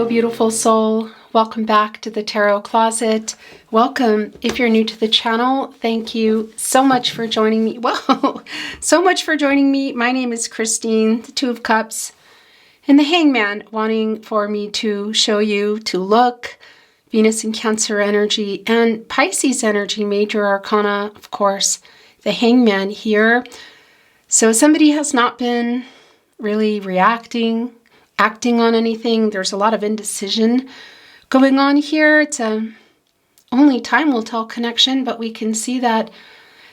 Hello, beautiful soul. Welcome back to the Tarot Closet. Welcome. If you're new to the channel, thank you so much for joining me. Whoa, so much for joining me. My name is Christine, the Two of Cups, and the Hangman, wanting for me to show you to look Venus and Cancer energy and Pisces energy, major arcana, of course, the Hangman here. So somebody has not been really acting on anything. There's a lot of indecision going on here. It's only time will tell connection, but we can see that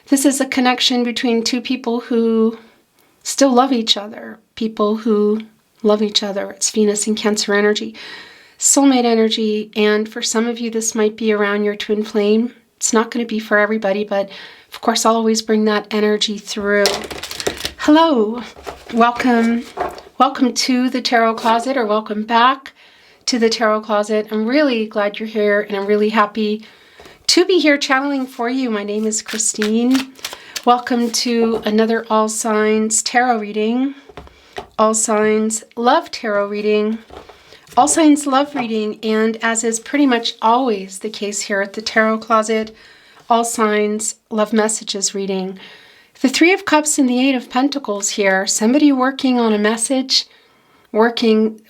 this is a connection between two people who still love each other, people who love each other. It's Venus and Cancer energy, soulmate energy, and for some of you, this might be around your twin flame. It's not going to be for everybody, but of course, I'll always bring that energy through. Hello, welcome to the Tarot Closet, or welcome back to the Tarot Closet. I'm really glad you're here, and I'm really happy to be here channeling for you. My name is Christine. Welcome to another All Signs Tarot reading. All Signs Love Tarot reading. All Signs Love reading, and as is pretty much always the case here at the Tarot Closet, All Signs Love Messages reading. The Three of Cups and the Eight of Pentacles here. Somebody working on a message, working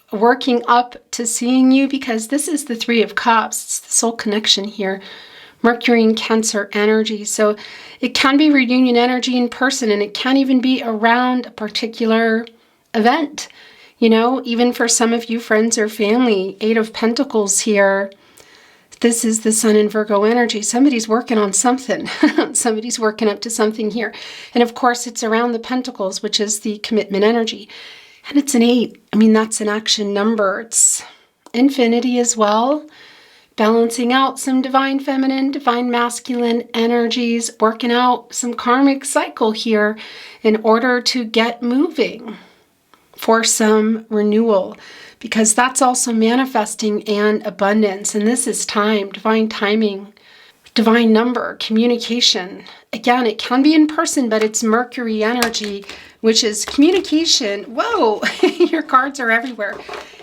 up to seeing you, because this is the Three of Cups. It's the soul connection here. Mercury and Cancer energy. So it can be reunion energy in person, and it can even be around a particular event. You know, even for some of you, friends or family. Eight of Pentacles here. This is the Sun in Virgo energy. Somebody's working on something. Somebody's working up to something here. And of course, it's around the Pentacles, which is the commitment energy. And it's an 8. I mean, that's an action number. It's infinity as well. Balancing out some divine feminine, divine masculine energies. Working out some karmic cycle here in order to get moving for some renewal. Because that's also manifesting and abundance. And this is time, divine timing, divine number, communication. Again, it can be in person, but it's Mercury energy, which is communication. Whoa, your cards are everywhere.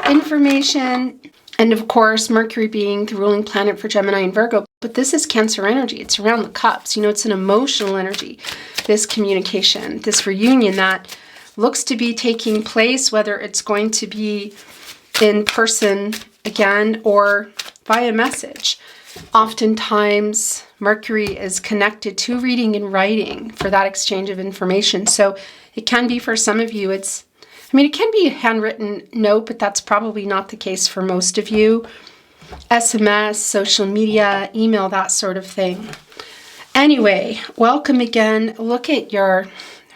Information, and of course, Mercury being the ruling planet for Gemini and Virgo. But this is Cancer energy. It's around the cups. You know, it's an emotional energy, this communication, this reunion that looks to be taking place, whether it's going to be in person again or via message. Oftentimes, Mercury is connected to reading and writing for that exchange of information. So it can be for some of you, it can be a handwritten note, but that's probably not the case for most of you. SMS, social media, email, that sort of thing. Anyway, welcome again. Look at your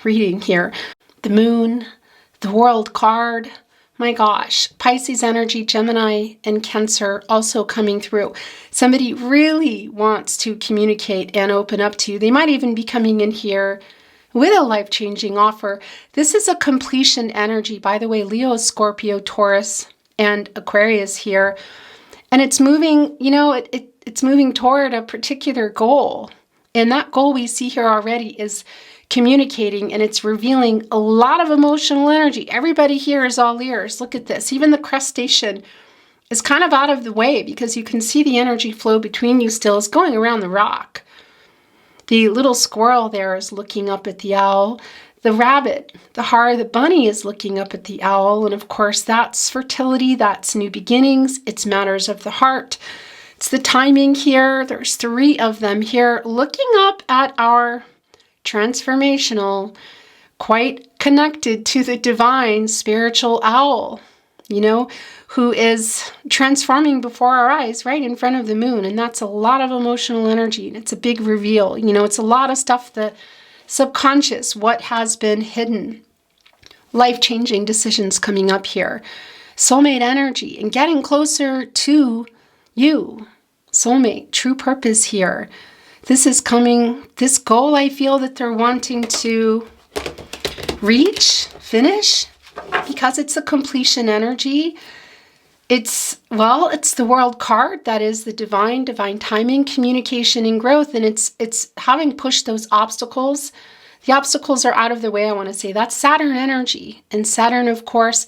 reading here. The Moon, the World card. My gosh, Pisces energy, Gemini, and Cancer also coming through. Somebody really wants to communicate and open up to you. They might even be coming in here with a life-changing offer. This is a completion energy. By the way, Leo, Scorpio, Taurus, and Aquarius here. And it's moving, you know, it's moving toward a particular goal. And that goal we see here already is communicating, and it's revealing a lot of emotional energy. Everybody here is all ears. Look at this. Even the crustacean is kind of out of the way because you can see the energy flow between you still. Is going around the rock. The little squirrel there is looking up at the owl. The rabbit, the bunny is looking up at the owl. And of course, that's fertility. That's new beginnings. It's matters of the heart. It's the timing here. There's 3 of them here looking up at our transformational, quite connected to the divine spiritual owl, you know, who is transforming before our eyes right in front of the moon. And that's a lot of emotional energy. And it's a big reveal. You know, it's a lot of stuff, the subconscious, what has been hidden, life-changing decisions coming up here, soulmate energy, and getting closer to you, soulmate, true purpose here. This is coming, this goal I feel that they're wanting to reach, finish, because it's a completion energy. It's the World card. That is the divine timing, communication, and growth. And it's having pushed those obstacles. The obstacles are out of the way, I want to say. That's Saturn energy. And Saturn, of course,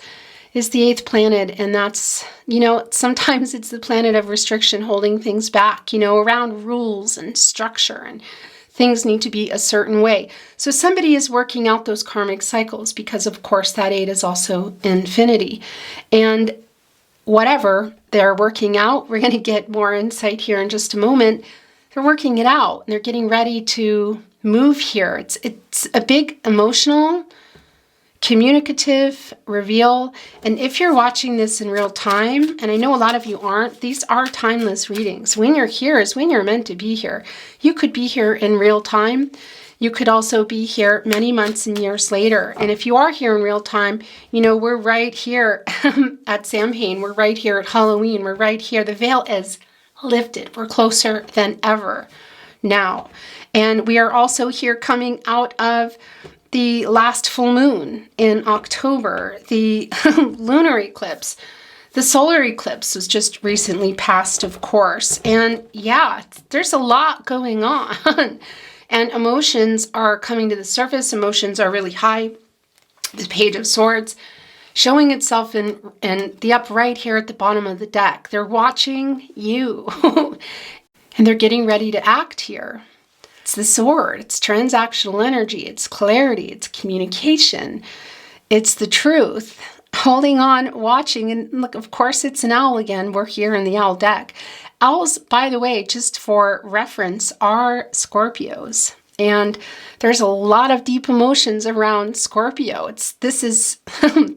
is the 8th planet, and that's, you know, sometimes it's the planet of restriction holding things back, you know, around rules and structure, and things need to be a certain way. So somebody is working out those karmic cycles because, of course, that 8 is also infinity. And whatever they're working out, we're going to get more insight here in just a moment. They're working it out, and they're getting ready to move here. It's a big emotional, communicative reveal. And if you're watching this in real time, and I know a lot of you aren't, these are timeless readings. When you're here is when you're meant to be here. You could be here in real time. You could also be here many months and years later. And if you are here in real time, you know, we're right here at Samhain. We're right here at Halloween. We're right here. The veil is lifted. We're closer than ever now. And we are also here coming out of the last full moon in October, the lunar eclipse. The solar eclipse was just recently passed, of course. And yeah, there's a lot going on. And emotions are coming to the surface. Emotions are really high. The Page of Swords showing itself in the upright here at the bottom of the deck. They're watching you. And they're getting ready to act here. It's the sword, it's transactional energy, it's clarity, it's communication, it's the truth. Holding on, watching, and look, of course, it's an owl again. We're here in the owl deck. Owls, by the way, just for reference, are Scorpios. And there's a lot of deep emotions around Scorpio. This is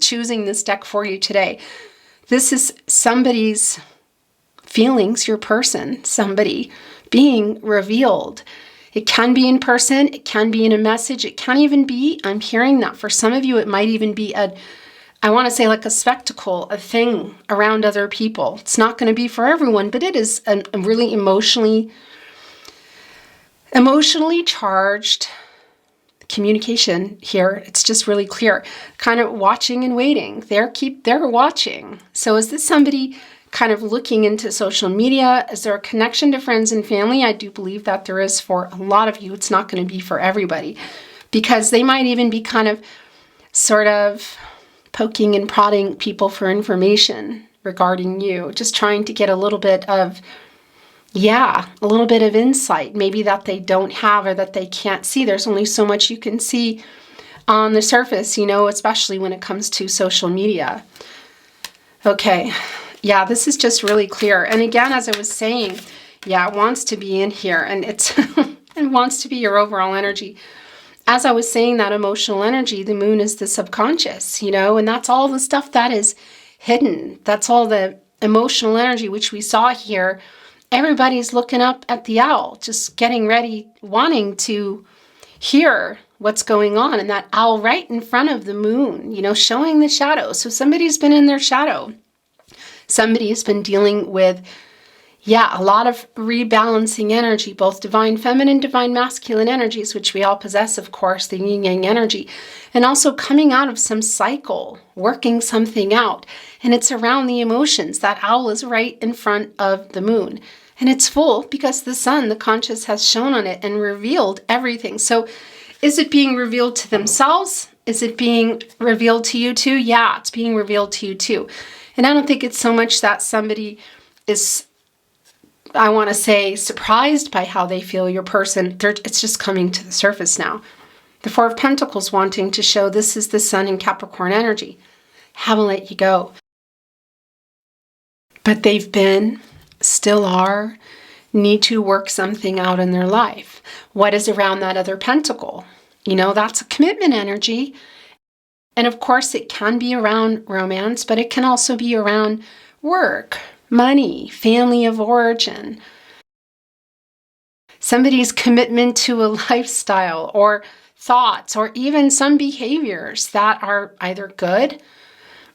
choosing this deck for you today. This is somebody's feelings, your person, somebody being revealed. It can be in person, it can be in a message, it can even be, I'm hearing that for some of you, it might even be I want to say like a spectacle, a thing around other people. It's not going to be for everyone, but it is a really emotionally charged communication here. It's just really clear. Kind of watching and waiting. They're watching. So is this somebody kind of looking into social media? Is there a connection to friends and family? I do believe that there is for a lot of you. It's not going to be for everybody, because they might even be kind of sort of poking and prodding people for information regarding you, just trying to get a little bit of insight, maybe that they don't have or that they can't see. There's only so much you can see on the surface, you know, especially when it comes to social media. Okay. Yeah, this is just really clear. And again, as I was saying, yeah, it wants to be in here, and it wants to be your overall energy. As I was saying, that emotional energy, the moon is the subconscious, you know, and that's all the stuff that is hidden. That's all the emotional energy, which we saw here. Everybody's looking up at the owl, just getting ready, wanting to hear what's going on. And that owl right in front of the moon, you know, showing the shadow. So somebody's been in their shadow. Somebody has been dealing with, a lot of rebalancing energy, both divine feminine, divine masculine energies, which we all possess, of course, the yin yang energy, and also coming out of some cycle, working something out. And it's around the emotions. That owl is right in front of the moon. And it's full because the sun, the conscious, has shone on it and revealed everything. So is it being revealed to themselves? Is it being revealed to you too? Yeah, it's being revealed to you too. And I don't think it's so much that somebody is, I want to say, surprised by how they feel, your person. It's just coming to the surface now. The Four of Pentacles wanting to show this is the sun in Capricorn energy. Haven't let you go. But they've been, still are, need to work something out in their life. What is around that other pentacle? You know, that's a commitment energy. And of course, it can be around romance, but it can also be around work, money, family of origin, somebody's commitment to a lifestyle or thoughts, or even some behaviors that are either good,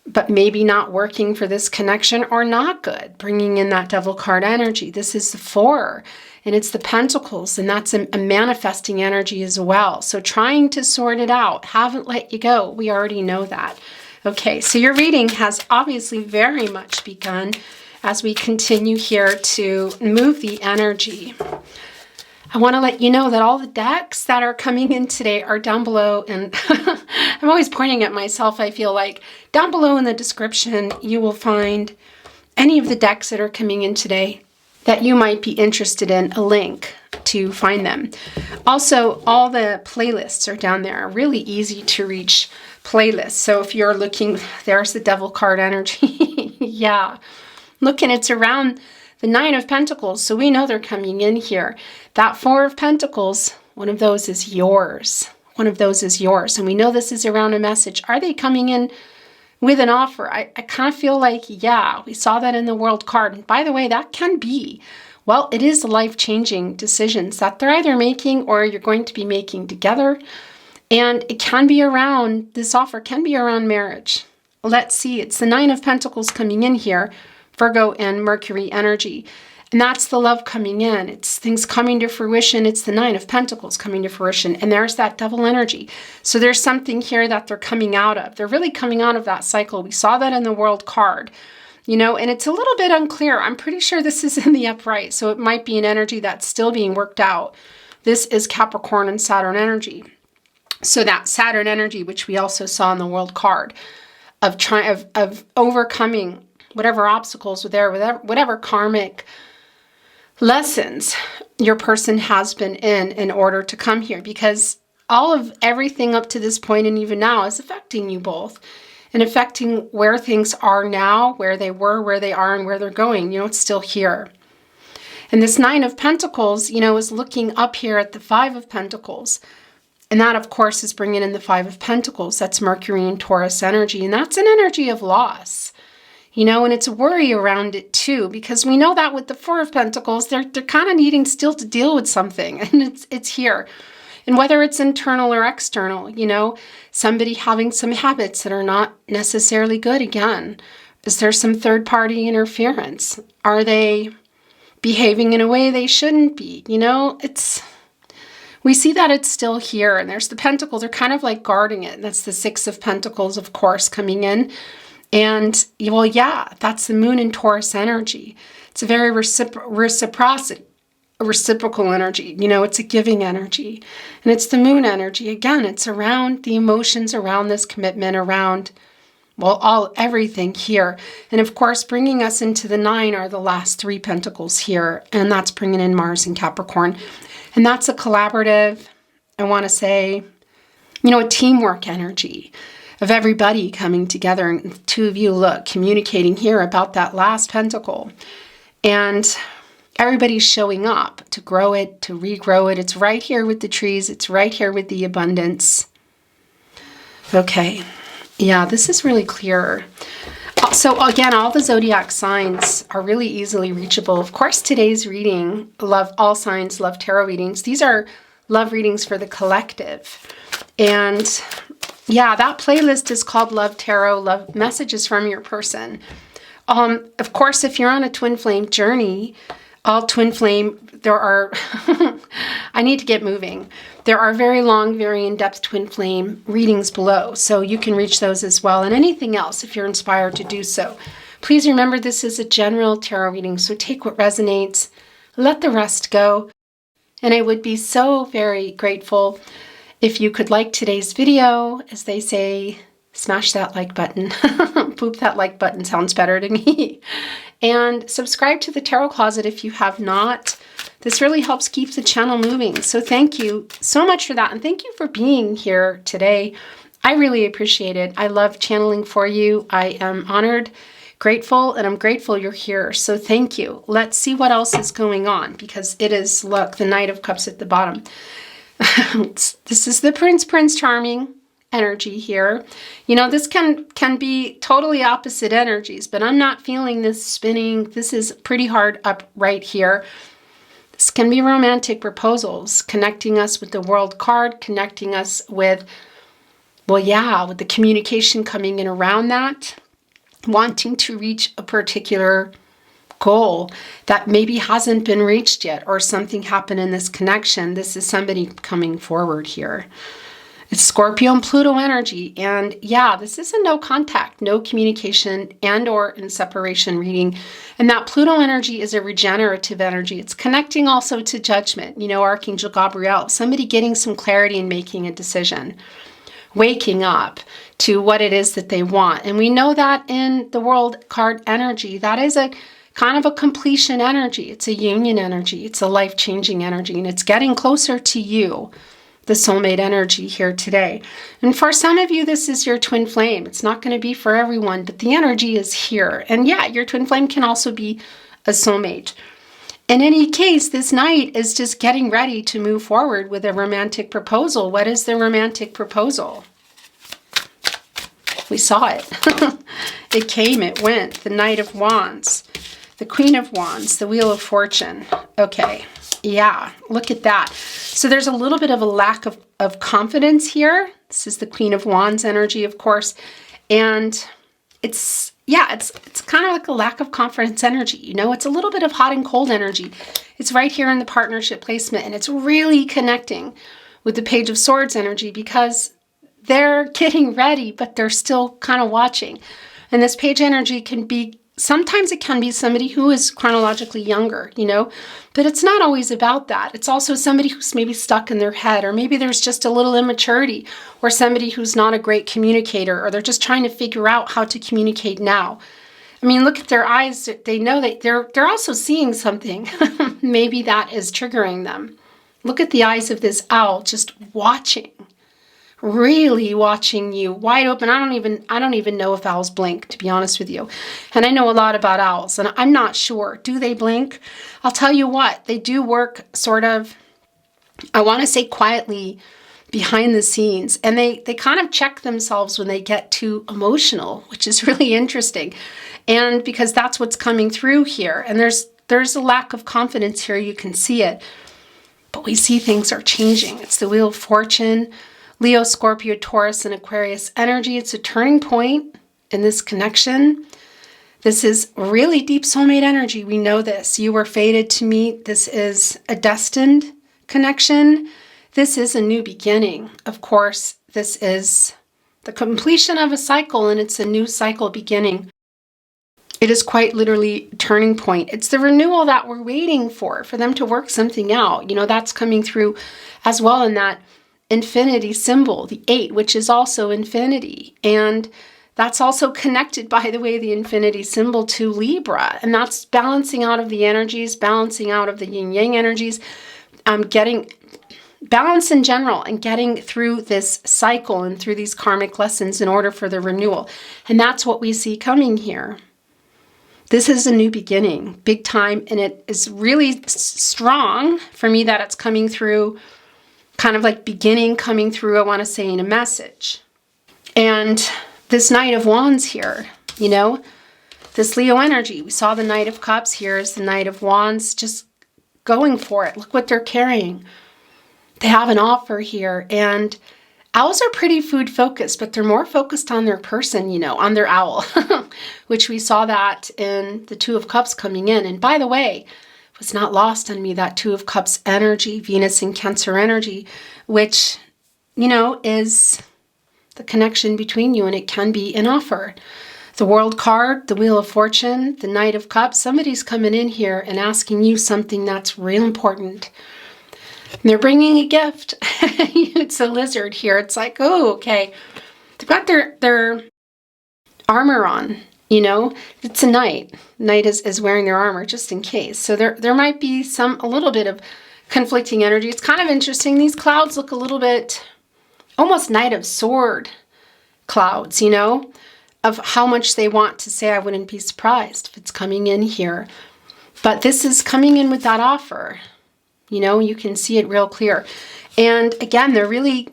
but maybe not working for this connection, or not good, bringing in that devil card energy. This is the Four, and it's the Pentacles, and that's a manifesting energy as well. So trying to sort it out. Haven't let you go. We already know that. Okay, so your reading has obviously very much begun as we continue here to move the energy. I want to let you know that all the decks that are coming in today are down below, and I'm always pointing at myself. I feel like down below in the description, you will find any of the decks that are coming in today that you might be interested in, a link to find them. Also, all the playlists are down there, really easy to reach playlists. So if you're looking, there's the Devil card energy. Yeah. Look, and it's around the Nine of Pentacles, so we know they're coming in here. That Four of Pentacles, one of those is yours. One of those is yours. And we know this is around a message. Are they coming in with an offer? I kind of feel like, yeah, we saw that in the World card. And by the way, that can be, well, it is life-changing decisions that they're either making or you're going to be making together. And it can be around, this offer can be around marriage. Let's see, it's the Nine of Pentacles coming in here, Virgo and Mercury energy. And that's the love coming in. It's things coming to fruition. It's the Nine of Pentacles coming to fruition. And there's that Devil energy. So there's something here that they're coming out of. They're really coming out of that cycle. We saw that in the World card, you know, and it's a little bit unclear. I'm pretty sure this is in the upright. So it might be an energy that's still being worked out. This is Capricorn and Saturn energy. So that Saturn energy, which we also saw in the World card, of overcoming whatever obstacles were there, whatever karmic lessons your person has been in order to come here, because all of everything up to this point and even now is affecting you both and affecting where things are now, where they were, where they are, and where they're going. You know, it's still here. And this Nine of Pentacles, you know, is looking up here at the Five of Pentacles. And that, of course, is bringing in the Five of Pentacles. That's Mercury and Taurus energy. And that's an energy of loss. You know, and it's worry around it too, because we know that with the Four of Pentacles, they're kind of needing still to deal with something, and it's here. And whether it's internal or external, you know, somebody having some habits that are not necessarily good again. Is there some third-party interference? Are they behaving in a way they shouldn't be? You know, we see that it's still here, and there's the Pentacles. They're kind of like guarding it. And that's the Six of Pentacles, of course, coming in. And, well, yeah, that's the Moon in Taurus energy. It's a very reciprocal energy. You know, it's a giving energy. And it's the Moon energy. Again, it's around the emotions, around this commitment, around, well, everything here. And, of course, bringing us into the Nine are the last Three Pentacles here. And that's bringing in Mars and Capricorn. And that's a collaborative, I want to say, you know, a teamwork energy of everybody coming together, and two of you, look, communicating here about that last pentacle. And everybody's showing up to grow it, to regrow it. It's right here with the trees. It's right here with the abundance. Okay. Yeah, this is really clear. So again, all the zodiac signs are really easily reachable. Of course, today's reading, love all signs, love tarot readings. These are love readings for the collective. And yeah, that playlist is called Love Tarot, Love Messages from Your Person. Of course, if you're on a twin flame journey, all twin flame, there are, I need to get moving. There are very long, very in-depth twin flame readings below, so you can reach those as well, and anything else if you're inspired to do so. Please remember, this is a general tarot reading, so take what resonates, let the rest go. And I would be so very grateful if you could like today's video. As they say, smash that like button. Poop that like button sounds better to me. And subscribe to the Tarot Closet if you have not. This really helps keep the channel moving. So thank you so much for that. And thank you for being here today. I really appreciate it. I love channeling for you. I am honored, grateful, and I'm grateful you're here. So thank you. Let's see what else is going on, because it is, look, the Knight of Cups at the bottom. This is the Prince Charming energy here. You know, this can be totally opposite energies, but I'm not feeling this spinning. This is pretty hard up right here. This can be romantic proposals, connecting us with the World card, connecting us with, well, yeah, with the communication coming in around that, wanting to reach a particular goal that maybe hasn't been reached yet, or something happened in this connection. This is somebody coming forward here. It's Scorpio and Pluto energy. And yeah, this is a no contact, no communication, and or in separation reading. And that Pluto energy is a regenerative energy. It's connecting also to judgment, you know, Archangel Gabriel, somebody getting some clarity and making a decision. waking up to what it is that they want. And we know that in the world card energy, that is a kind of a completion energy. It's a union energy. It's a life-changing energy, and it's getting closer to you, the soulmate energy here today. And for some of you, this is your twin flame. It's not going to be for everyone, but the energy is here. And yeah, your twin flame can also be a soulmate. In any case, this knight is just getting ready to move forward with a romantic proposal. What is the romantic proposal? We saw it. It came, it went. The Knight of Wands, the Queen of Wands, the Wheel of Fortune. Okay, yeah, look at that. So there's a little bit of a lack of confidence here. This is the Queen of Wands energy, of course. And it's kind of like a lack of confidence energy. You know, it's a little bit of hot and cold energy. It's right here in the partnership placement, and it's really connecting with the Page of Swords energy because they're getting ready, but they're still kind of watching. And this page energy can be, sometimes it can be somebody who is chronologically younger, you know, but it's not always about that. It's also somebody who's maybe stuck in their head, or maybe there's just a little immaturity, or somebody who's not a great communicator, or they're just trying to figure out how to communicate now. I mean, look at their eyes. They know that they're also seeing something. Maybe that is triggering them. Look at the eyes of this owl, just watching. Really watching you, wide open. I don't even know if owls blink, to be honest with you. And I know a lot about owls, and I'm not sure. Do they blink? I'll tell you what, they do work sort of, I want to say quietly behind the scenes. And they kind of check themselves when they get too emotional, which is really interesting. And because that's what's coming through here. And there's a lack of confidence here. You can see it. But we see things are changing. It's the Wheel of Fortune. Leo, Scorpio, Taurus, and Aquarius energy. It's a turning point in this connection. This is really deep soulmate energy. We know this. You were fated to meet. This is a destined connection. This is a new beginning. Of course, this is the completion of a cycle, and it's a new cycle beginning. It is quite literally a turning point. It's the renewal that we're waiting for them to work something out. You know, that's coming through as well in that infinity symbol, the 8, which is also infinity. And that's also connected, by the way, the infinity symbol to Libra. And that's balancing out of the energies, balancing out of the yin-yang energies, getting balance in general and getting through this cycle and through these karmic lessons in order for the renewal. And that's what we see coming here. This is a new beginning, big time. And it is really strong for me that it's coming through kind of like beginning coming through, I want to say, in a message. And this Knight of Wands here, you know, this Leo energy. We saw the Knight of Cups. Here is the Knight of Wands just going for it. Look what they're carrying. They have an offer here. And owls are pretty food focused, but they're more focused on their person, you know, on their owl, which we saw that in the Two of Cups coming in. And by the way, it's not lost on me, that Two of Cups energy, Venus and Cancer energy, which, you know, is the connection between you, and it can be an offer. The World card, the Wheel of Fortune, the Knight of Cups, somebody's coming in here and asking you something that's real important. And they're bringing a gift. It's a lizard here. It's like, oh, okay. They've got their armor on. You know, it's a knight. Knight is wearing their armor just in case. So there might be a little bit of conflicting energy. It's kind of interesting. These clouds look a little bit almost Knight of Sword clouds, you know, of how much they want to say. I wouldn't be surprised if it's coming in here. But this is coming in with that offer. You know, you can see it real clear. And again, they're really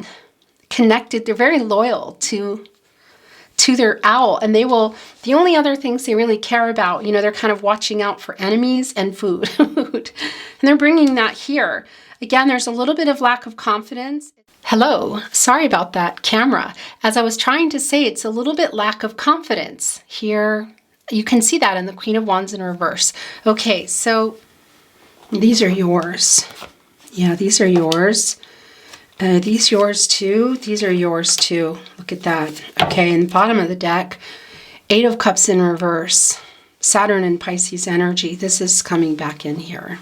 connected. They're very loyal to their owl, and the only other things they really care about, you know, they're kind of watching out for enemies and food. And they're bringing that here. Again, there's a little bit of lack of confidence. Hello, sorry about that camera. As I was trying to say, it's a little bit lack of confidence here. You can see that in the Queen of Wands in reverse. Okay, so these are yours. Yeah, these are yours. These yours too. These are yours too. Look at that. Okay, in the bottom of the deck, 8 of Cups in reverse. Saturn and Pisces energy. This is coming back in here.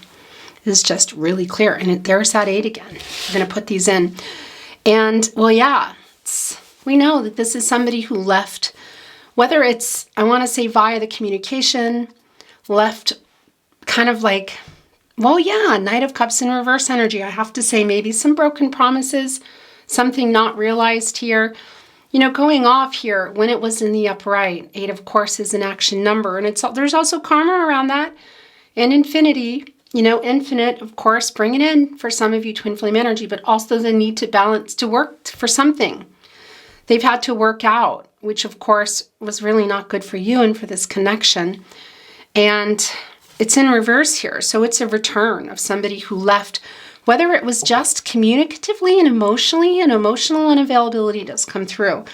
This is just really clear. And there's that 8 again. We're going to put these in. And, well, yeah, it's We know that this is somebody who left, whether it's, I want to say via the communication, left kind of like, well, yeah, Knight of Cups in reverse energy. I have to say maybe some broken promises, something not realized here. You know, going off here when it was in the upright. 8, of course, is an action number. And there's also karma around that. And infinity, you know, infinite, of course, bring it in for some of you twin flame energy, but also the need to balance, to work for something. They've had to work out, which of course was really not good for you and for this connection. And it's in reverse here. So it's a return of somebody who left, whether it was just communicatively and emotionally, and emotional unavailability does come through,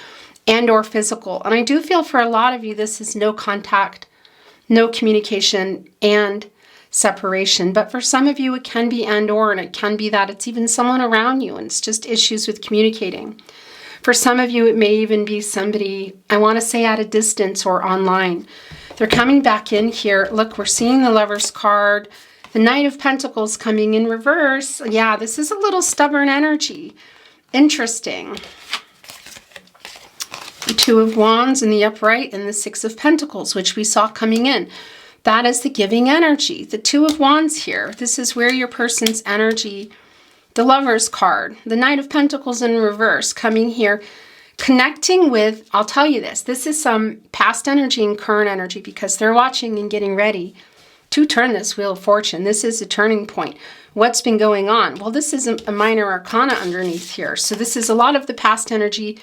and or physical. And I do feel for a lot of you, this is no contact, no communication, and separation. But for some of you, it can be and or, and it can be that it's even someone around you and it's just issues with communicating. For some of you, it may even be somebody, I want to say at a distance or online. They're coming back in here. Look, we're seeing the Lover's card. The Knight of Pentacles coming in reverse. Yeah, this is a little stubborn energy. Interesting. The 2 of Wands in the upright and the 6 of Pentacles, which we saw coming in. That is the giving energy. The 2 of Wands here. This is where your person's energy, the Lover's card, the Knight of Pentacles in reverse coming here, connecting with, I'll tell you this is some past energy and current energy because they're watching and getting ready to turn this Wheel of Fortune. This is a turning point. What's been going on? Well, this is a minor arcana underneath here. So this is a lot of the past energy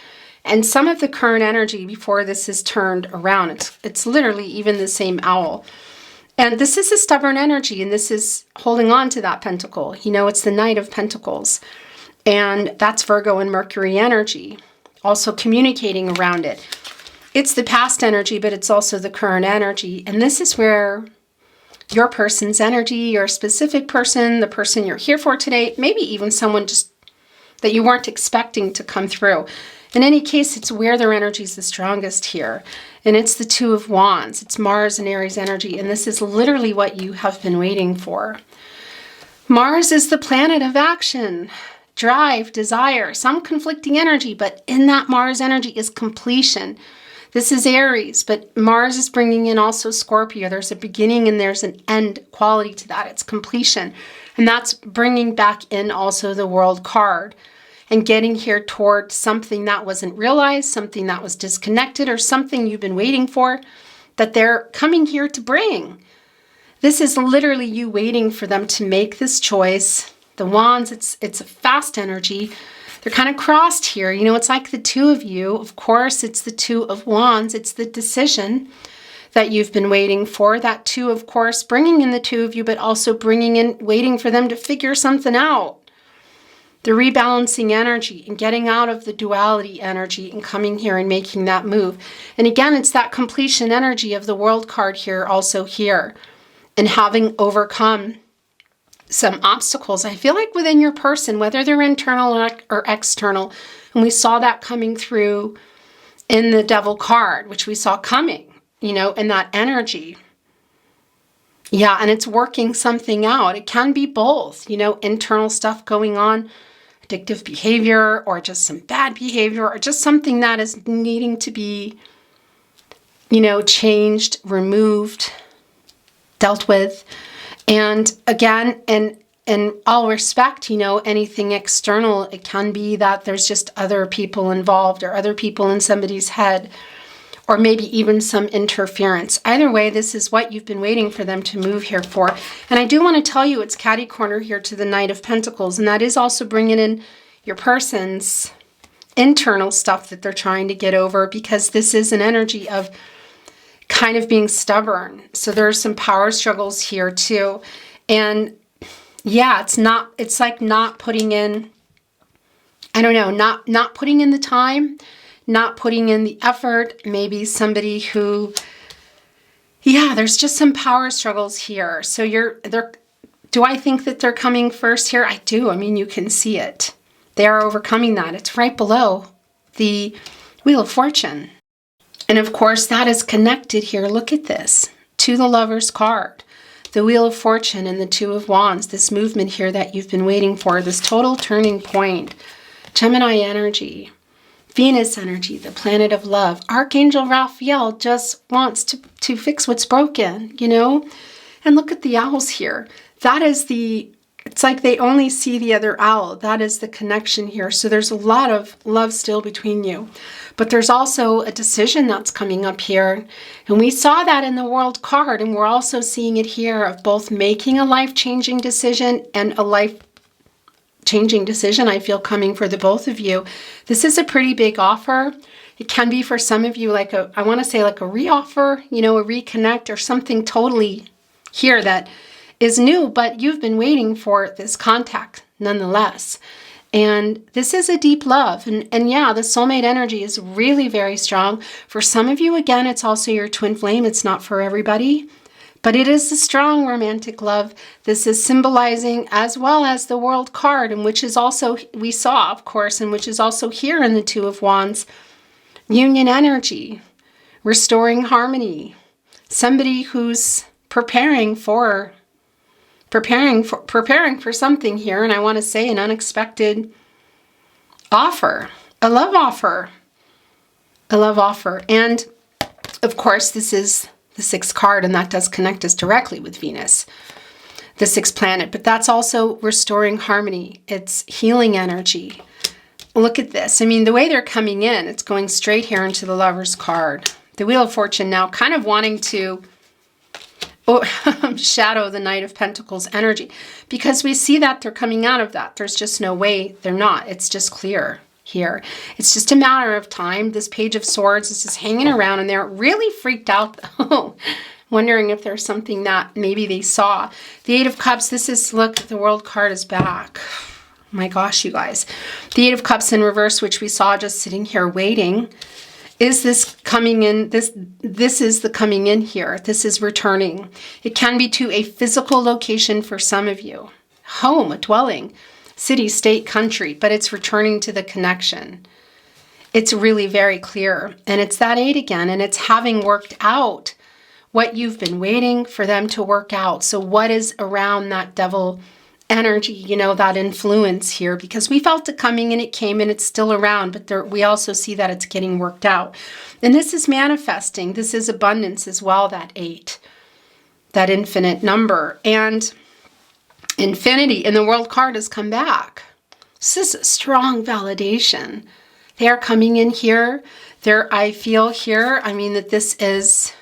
and some of the current energy before this is turned around. It's literally even the same owl. And this is a stubborn energy, and this is holding on to that pentacle. You know, it's the Knight of Pentacles. And that's Virgo and Mercury energy. Also communicating around it. It's the past energy, but it's also the current energy. And this is where your person's energy, your specific person, the person you're here for today, maybe even someone just that you weren't expecting to come through. In any case, it's where their energy is the strongest here. And it's the 2 of Wands. It's Mars and Aries energy. And this is literally what you have been waiting for. Mars is the planet of action, drive, desire, some conflicting energy. But in that Mars energy is completion. This is Aries, but Mars is bringing in also Scorpio. There's a beginning and there's an end quality to that. It's completion. And that's bringing back in also the World card and getting here toward something that wasn't realized, something that was disconnected, or something you've been waiting for that they're coming here to bring. This is literally you waiting for them to make this choice. The Wands, it's a fast energy. They're kind of crossed here. You know, it's like the 2 of you. Of course, it's the 2 of Wands. It's the decision that you've been waiting for. That 2, of course, bringing in the 2 of you, but also bringing in, waiting for them to figure something out. The rebalancing energy and getting out of the duality energy and coming here and making that move. And again, it's that completion energy of the World card here, also here. And having overcome some obstacles, I feel like within your person, whether they're internal or external. And we saw that coming through in the Devil card, which we saw coming, you know, in that energy. Yeah, and it's working something out. It can be both, you know, internal stuff going on, addictive behavior, or just some bad behavior, or just something that is needing to be, you know, changed, removed, dealt with. And again, in all respect, you know, anything external, it can be that there's just other people involved or other people in somebody's head, or maybe even some interference. Either way, this is what you've been waiting for them to move here for. And I do want to tell you it's catty corner here to the Knight of Pentacles, and that is also bringing in your person's internal stuff that they're trying to get over, because this is an energy of kind of being stubborn. So there's some power struggles here too. And yeah, it's like not putting in, I don't know, not putting in the time, not putting in the effort. Maybe somebody who, yeah, there's just some power struggles here. So do I think that they're coming first here? I do. I mean, you can see it. They are overcoming that. It's right below the Wheel of Fortune. And of course, that is connected here. Look at this, to the Lover's card, the Wheel of Fortune and the 2 of Wands, this movement here that you've been waiting for, this total turning point, Gemini energy. Venus energy, the planet of love. Archangel Raphael just wants to fix what's broken, you know? And look at the owls here. That is it's like they only see the other owl. That is the connection here. So there's a lot of love still between you. But there's also a decision that's coming up here. And we saw that in the World card, and we're also seeing it here of both making a life-changing decision and a life-changing decision, I feel, coming for the both of you. This is a pretty big offer. It can be for some of you like I want to say like a re-offer, you know, a reconnect or something totally here that is new, but you've been waiting for this contact nonetheless. And this is a deep love. And yeah, the soulmate energy is really very strong. For some of you, again, it's also your twin flame. It's not for everybody, but it is a strong romantic love. This is symbolizing as well as the World card, and which is also, we saw, of course, and which is also here in the Two of Wands, union energy, restoring harmony, somebody who's preparing for something here, and I want to say an unexpected offer, a love offer. And of course, this is the 6th card, and that does connect us directly with Venus, the 6th planet, but that's also restoring harmony. It's healing energy. Look at this. I mean, the way they're coming in, it's going straight here into the Lover's card. The Wheel of Fortune now kind of wanting to shadow the Knight of Pentacles energy, because we see that they're coming out of that. There's just no way they're not. It's just clear here. It's just a matter of time. This Page of Swords is just hanging around, and they're really freaked out, though, wondering if there's something that maybe they saw. The 8 of Cups, this is, look, the World card is back. My gosh, you guys. The 8 of Cups in reverse, which we saw just sitting here waiting. Is this coming in? This is the coming in here. This is returning. It can be to a physical location for some of you. Home, a dwelling, city, state, country, but it's returning to the connection. It's really very clear. And it's that 8 again, and it's having worked out what you've been waiting for them to work out. So what is around that devil energy, you know, that influence here, because we felt it coming and it came and it's still around, but there, we also see that it's getting worked out. And this is manifesting. This is abundance as well, that 8, that infinite number. And infinity in the World card has come back. This is a strong validation. They are coming in here. I feel here, I mean, that this is,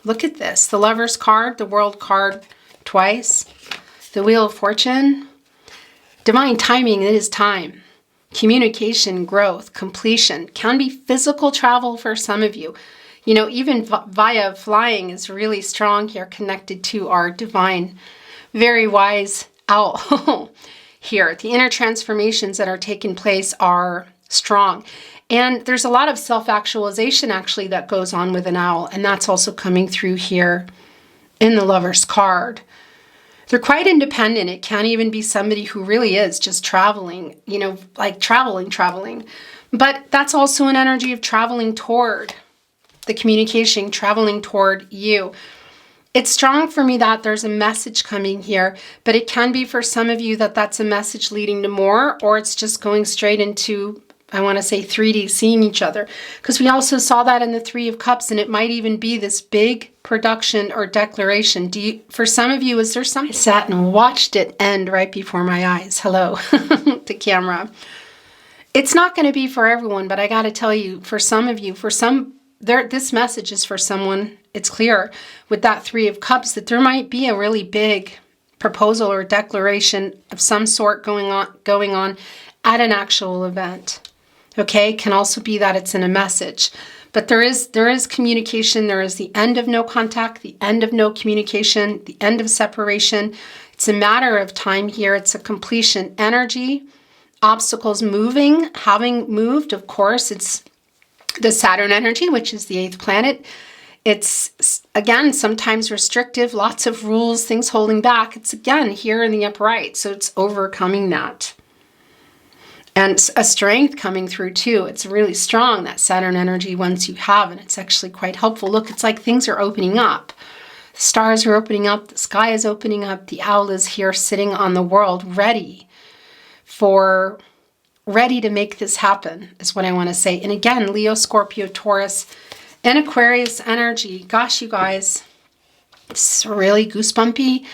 look at this, the Lover's card, the World card twice. The Wheel of Fortune, divine timing, it is time. Communication, growth, completion, can be physical travel for some of you. You know, even via flying is really strong here, connected to our divine, very wise owl here. The inner transformations that are taking place are strong. And there's a lot of self-actualization actually that goes on with an owl, and that's also coming through here in the Lover's card. They're quite independent. It can even be somebody who really is just traveling, you know, like traveling. But that's also an energy of traveling toward the communication, traveling toward you. It's strong for me that there's a message coming here, but it can be for some of you that that's a message leading to more, or it's just going straight into, I want to say 3D, seeing each other. Because we also saw that in the 3 of Cups, and it might even be this big production or declaration. For some of you, is there something? I sat and watched it end right before my eyes. Hello, to camera. It's not going to be for everyone, but I got to tell you, for some of you, this message is for someone. It's clear with that 3 of Cups that there might be a really big proposal or declaration of some sort going on at an actual event. Okay, can also be that it's in a message. But there is communication. There is the end of no contact, the end of no communication, the end of separation. It's a matter of time here. It's a completion energy. Obstacles moving, having moved, of course. It's the Saturn energy, which is the 8th planet. It's, again, sometimes restrictive, lots of rules, things holding back. It's, again, here in the upright. So it's overcoming that. And a strength coming through too. It's really strong, that Saturn energy, once you have, and it's actually quite helpful. Look, it's like things are opening up. The stars are opening up. The sky is opening up. The owl is here sitting on the world, ready for ready to make this happen, is what I want to say. And again, Leo, Scorpio, Taurus, and Aquarius energy. Gosh, you guys, it's really goosebumpy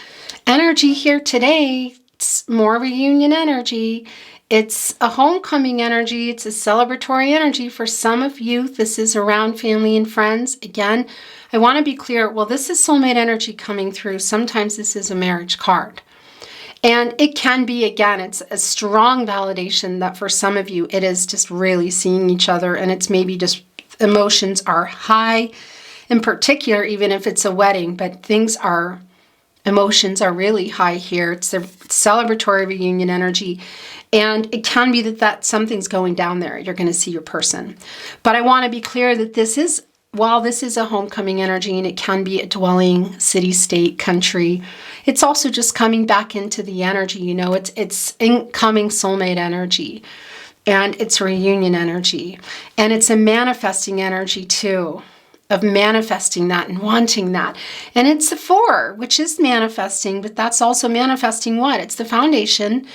energy here today. It's more reunion energy. It's a homecoming energy. It's a celebratory energy for some of you. This is around family and friends. Again, I want to be clear. Well, this is soulmate energy coming through. Sometimes this is a marriage card. And it can be, again, it's a strong validation that for some of you, it is just really seeing each other, and it's maybe just emotions are high, in particular, even if it's a wedding, but emotions are really high here. It's a celebratory reunion energy. And it can be that something's going down there. You're going to see your person. But I want to be clear that while this is a homecoming energy and it can be a dwelling, city, state, country, it's also just coming back into the energy. You know, it's incoming soulmate energy, and it's reunion energy, and it's a manifesting energy too, of manifesting that and wanting that. And it's the 4, which is manifesting, but that's also manifesting what? It's the foundation.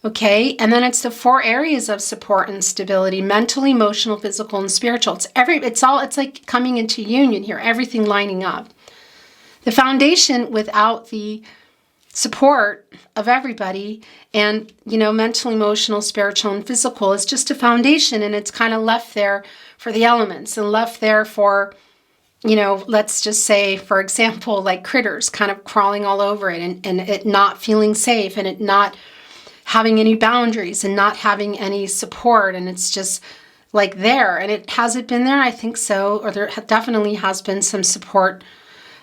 Okay, and then it's the 4 areas of support and stability: mental, emotional, physical, and spiritual. It's like coming into union here, everything lining up. The foundation without the support of everybody and, you know, mental, emotional, spiritual, and physical is just a foundation, and it's kind of left there for the elements and left there for, you know, let's just say, for example, like critters kind of crawling all over it and it not feeling safe and it not having any boundaries and not having any support, and it's just like there. And has it been there? I think so. Or there definitely has been some support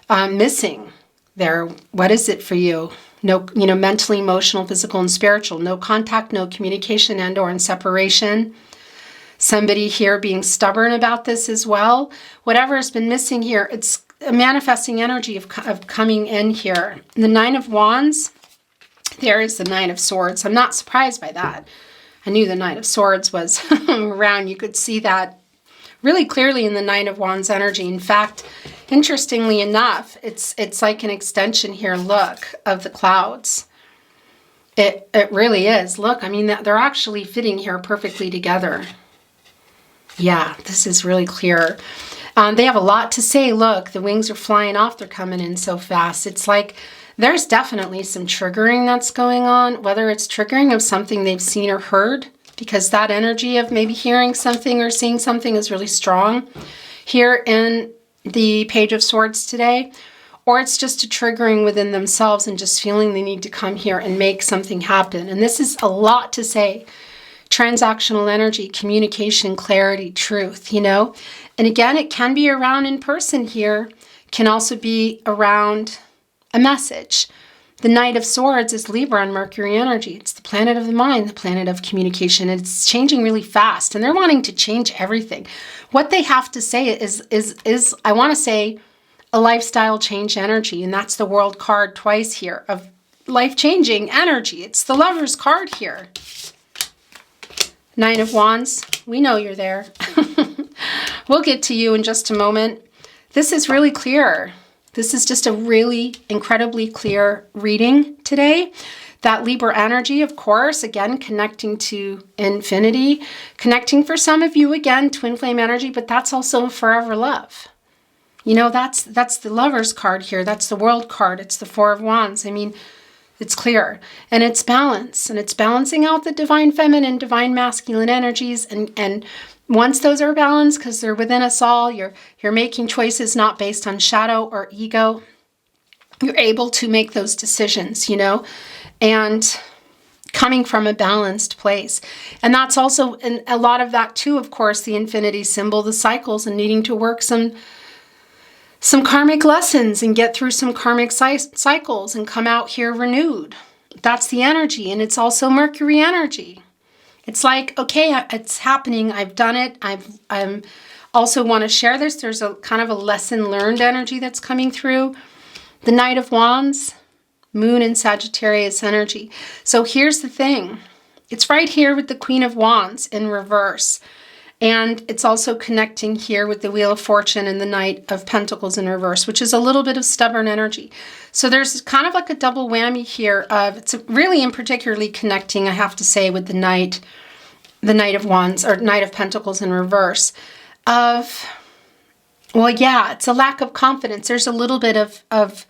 missing there. What is it for you? No, you know, mentally, emotional, physical, and spiritual. No contact, no communication, and/or in separation. Somebody here being stubborn about this as well. Whatever has been missing here, it's a manifesting energy of coming in here. The 9 of Wands. There is the 9 of Swords. I'm not surprised by that. I knew the 9 of Swords was around. You could see that really clearly in the 9 of Wands energy. In fact, interestingly enough, it's like an extension here, look, of the clouds. It really is. Look, I mean, they're actually fitting here perfectly together. Yeah, this is really clear. They have a lot to say. Look, the wings are flying off. They're coming in so fast. It's like there's definitely some triggering that's going on, whether it's triggering of something they've seen or heard, because that energy of maybe hearing something or seeing something is really strong here in the Page of Swords today, or it's just a triggering within themselves and just feeling they need to come here and make something happen. And this is a lot to say. Transactional energy, communication, clarity, truth, you know. And again, it can be around in person here, can also be around a message. The Knight of Swords is Libra and Mercury energy. It's the planet of the mind, the planet of communication. And it's changing really fast, and they're wanting to change everything. What they have to say is I want to say, a lifestyle change energy. And that's the World card twice here of life-changing energy. It's the Lover's card here. 9 of Wands, we know you're there. We'll get to you in just a moment. This is really clear. This is just a really incredibly clear reading today. That Libra energy, of course, again, connecting to infinity, connecting for some of you, again, twin flame energy, but that's also forever love. You know, that's the Lover's card here. That's the World card. It's the 4 of Wands. I mean, it's clear. And it's balance. And it's balancing out the divine feminine, divine masculine energies. And once those are balanced, because they're within us all, you're making choices not based on shadow or ego. You're able to make those decisions, you know, and coming from a balanced place. And that's also, and a lot of that too, of course, the infinity symbol, the cycles, and needing to work some karmic lessons and get through some karmic cycles and come out here renewed. That's the energy. And it's also Mercury energy. It's like, okay, it's happening. I've done it. I'm also want to share this. There's a kind of a lesson learned energy that's coming through. The Knight of Wands, Moon and Sagittarius energy. So here's the thing. It's right here with the Queen of Wands in reverse. And it's also connecting here with the Wheel of Fortune and the Knight of Pentacles in reverse, which is a little bit of stubborn energy. So there's kind of like a double whammy here of, it's really in particularly connecting, I have to say, with the Knight the Knight of Wands, or Knight of Pentacles in reverse, of, well, yeah, it's a lack of confidence. There's a little bit of that